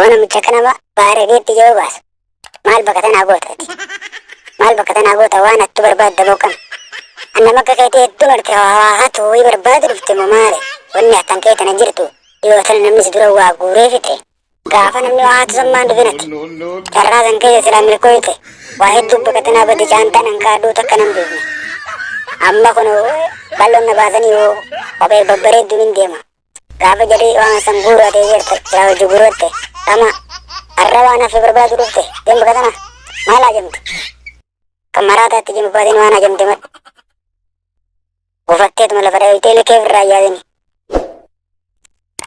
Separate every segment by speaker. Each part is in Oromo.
Speaker 1: وانا متشكنا ما بارجيت جواباس مال بكتنا غوتاتي مال بكتنا غوتا وانا تبر باد دبوكم أنا ما كيتي الدمر تراهات ويبر باد رفت مماري واني احتنكيت انا جرتو يوصل نمس دروا غوري فتري قافا نمني وعات زمان دفنت ترازن كيتي سلام لكويتي واحد دبكتنا بدي جانتا ننكادو تكنم بيبني أما كنو بلون نباسني هو وبي ببريد من ديما رافا جدي وانا سنغورا تيجرت راو جغروت تما الروانا في برباد روبتي ديم بكتنا ما لا جمت كمراتا تجي مبادين وانا جمت مت وفتيت من الفريق اللي كيف الرأي هذني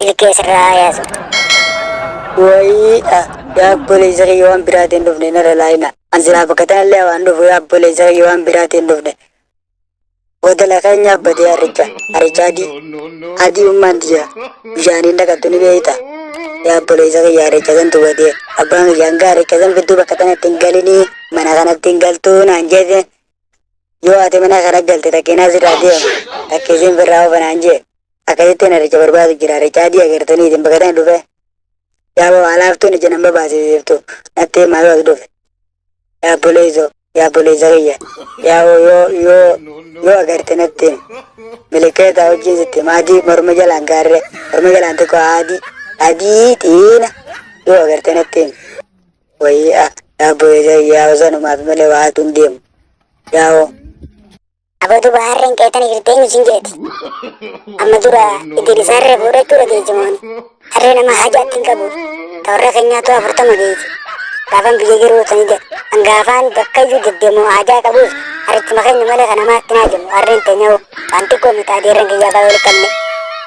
Speaker 1: اللي كيس الرأي هذا
Speaker 2: وي يا بوليس يوان براتين دفني نرى لاينا أنزل بكتنا اللي وانو يا بوليس يوان براتين دفني ودلا كanya bade aricha di adi umman dia jani ndaga tuni beita ya boleh jaga ya aricha kan tu bade abang yang gak aricha kan betul bakatnya tinggal ini mana kana tinggal tu nanje yo ate mana kana galte tak kena sih dia tak kesim berau bananje akai itu aricha berbahasa kira aricha dia agar tuni tim bakatnya dulu ya bawa alaf tu ni jenamba bahasa itu nanti malu dulu ya boleh jaga ya yo agar tenatin meleke tahu jenis temadi mermajalan garre mermajalan tu adi tina yo agar tenatin woi ya boleh ya usan umat melewat undim ya
Speaker 1: apa tu bahar yang kita ni kita ni singkat amma tura itu di sarre boleh tura di jaman hari nama hajat tinggal bu tahu kenya tu apa pertama gitu kapan bijiru tani deh anggapan bakal juga demo aja kabu hari makan nyamale kana mak tinajum arren tenyo anti ko mita direng ke jaba wel kanne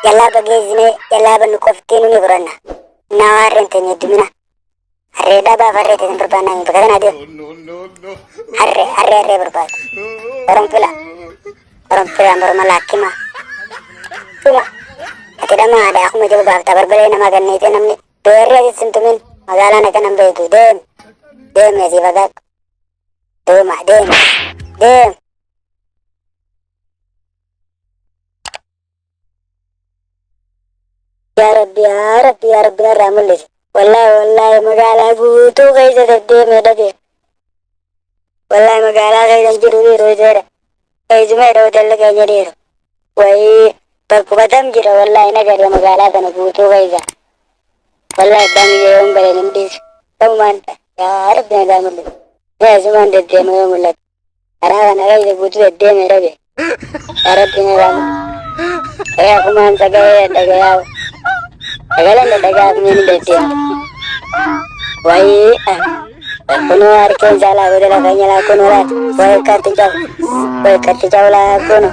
Speaker 1: yalla bagi zine yalla ban ko ftinu ni burana na arren tenyo dimina arre da ba farre ten berbana ni bagana dia arre berbat orang pula malaki mah cuma tidak mah ada aku mau coba tabar beli nama kan itu namanya beri aja sentumin magala na kanam begitu dem ya si badak dem ya Rabbi ramulis wallahi magala butuh kayak sedih meda deh wallahi magala kayak jururi rojer kayak cuma rojer kayak jadi wai perkubatam jira wallahi negara magala kan butuh kayak wallahi dam yang beren dis teman ya Rabbi ramulis ya cuma deh mulut arahan kayak butuh deh merabe Rabbi ramulis ya kuman sagay dagaya agalan daga min dete wai kuno arken jala godela kanya la kuno la wai karti jaw la kuno